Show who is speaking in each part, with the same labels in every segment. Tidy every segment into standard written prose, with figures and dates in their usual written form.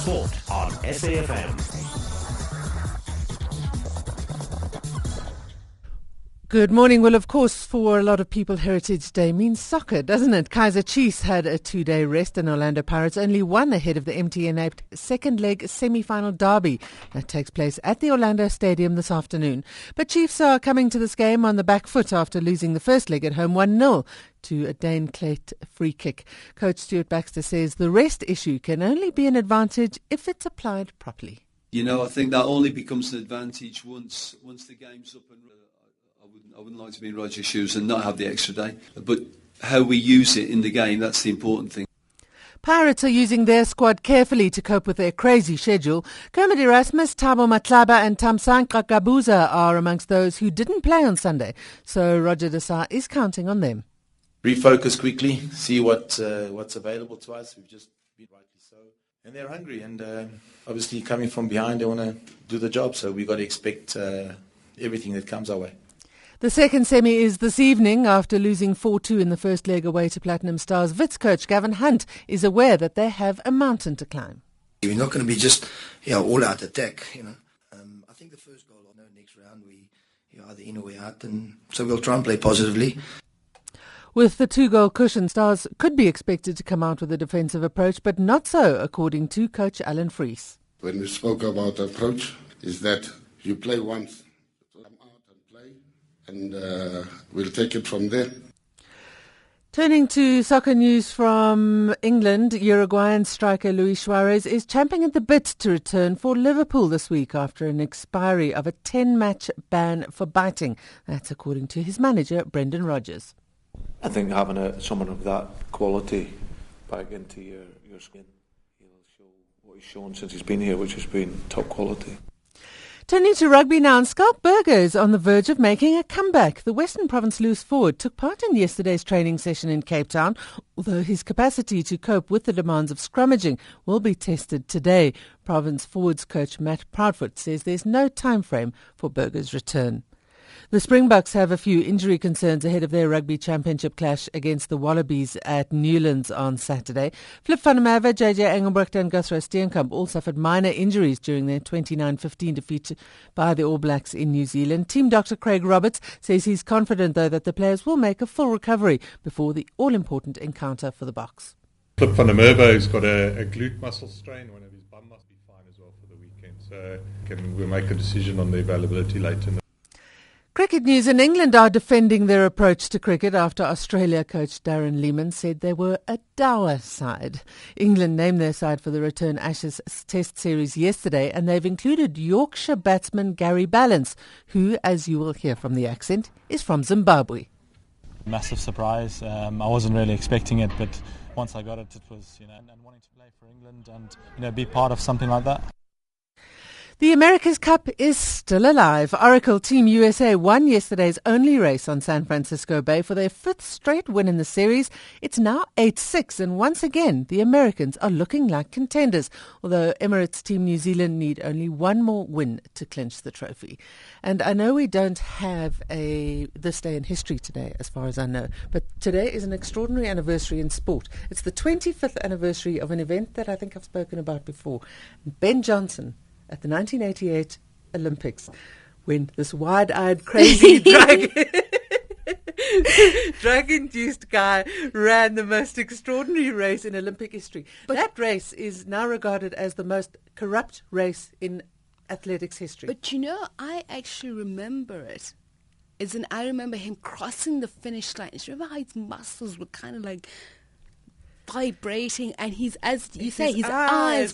Speaker 1: Sport on SAFM.
Speaker 2: Good morning. Well, of course, for a lot of people, Heritage Day means soccer, doesn't it? Kaizer Chiefs had a 2-day rest and Orlando Pirates only one ahead of the MTN-aped second leg semi-final derby that takes place at the Orlando Stadium this afternoon. But Chiefs are coming to this game on the back foot after losing the first leg at home 1-0 to a Dane Clayt free kick. Coach Stuart Baxter says the rest issue can only be an advantage if it's applied properly.
Speaker 3: You know, I think that only becomes an advantage once the game's up and running. I wouldn't like to be in Roger's shoes and not have the extra day. But how we use it in the game, that's the important thing.
Speaker 2: Pirates are using their squad carefully to cope with their crazy schedule. Kermit Erasmus, Thabo Matlaba and Thamsanqa Kabuza are amongst those who didn't play on Sunday. So Roger Desai is counting on them.
Speaker 4: Refocus quickly, see what's available to us. We've just been rightly so. And they're hungry and obviously coming from behind, they want to do the job. So we've got to expect everything that comes our way.
Speaker 2: The second semi is this evening after losing 4-2 in the first leg away to Platinum Stars. Wits coach Gavin Hunt is aware that they have a mountain to climb.
Speaker 5: We're not going to be just all out attack. I think the first goal, next round we either in or we're out, and so we'll try and play positively.
Speaker 2: With the 2-goal cushion, Stars could be expected to come out with a defensive approach, but not so, according to coach Alan Fries.
Speaker 6: When we spoke about approach, is that you play once. And we'll take it from there.
Speaker 2: Turning to soccer news from England, Uruguayan striker Luis Suarez is champing at the bit to return for Liverpool this week after an expiry of a 10-match ban for biting. That's according to his manager, Brendan Rodgers.
Speaker 7: I think having someone of that quality back into your skin, he'll show what he's shown since he's been here, which has been top quality.
Speaker 2: Turning to rugby now, and Schalk Burger is on the verge of making a comeback. The Western Province loose forward took part in yesterday's training session in Cape Town, although his capacity to cope with the demands of scrummaging will be tested today. Province forwards coach Matt Proudfoot says there's no time frame for Burger's return. The Springboks have a few injury concerns ahead of their rugby championship clash against the Wallabies at Newlands on Saturday. Flip van der Merwe, JJ Engelbrecht and Guthrie Steenkamp all suffered minor injuries during their 29-15 defeat by the All Blacks in New Zealand. Team Dr. Craig Roberts says he's confident, though, that the players will make a full recovery before the all-important encounter for the Boks.
Speaker 8: Flip van der Merwe has got a glute muscle strain. One of his bum must be fine as well for the weekend. So we'll make a decision on the availability later in the
Speaker 2: Cricket news. In England are defending their approach to cricket after Australia coach Darren Lehmann said they were a dour side. England named their side for the return Ashes Test series yesterday, and they've included Yorkshire batsman Gary Ballance, who, as you will hear from the accent, is from Zimbabwe.
Speaker 9: Massive surprise. I wasn't really expecting it, but once I got it, it was, and wanting to play for England and, be part of something like that.
Speaker 2: The America's Cup is still alive. Oracle Team USA won yesterday's only race on San Francisco Bay for their 5th straight win in the series. It's now 8-6, and once again, the Americans are looking like contenders, although Emirates Team New Zealand need only one more win to clinch the trophy. And I know we don't have this day in history today, as far as I know, but today is an extraordinary anniversary in sport. It's the 25th anniversary of an event that I think I've spoken about before. Ben Johnson at the 1988 Olympics, when this wide-eyed, crazy drug-induced guy ran the most extraordinary race in Olympic history. But that race is now regarded as the most corrupt race in athletics history.
Speaker 10: But I actually remember it. I remember him crossing the finish line. You remember how his muscles were kind of like vibrating, and his eyes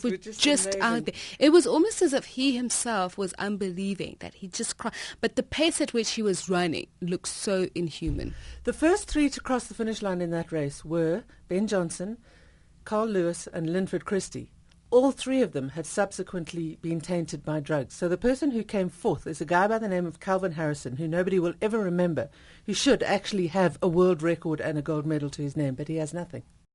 Speaker 10: were just out there. It was almost as if he himself was unbelieving that he just crossed. But the pace at which he was running looked so inhuman.
Speaker 2: The first 3 to cross the finish line in that race were Ben Johnson, Carl Lewis and Linford Christie. All 3 of them had subsequently been tainted by drugs. So the person who came fourth is a guy by the name of Calvin Harrison, who nobody will ever remember, who should actually have a world record and a gold medal to his name, but he has nothing.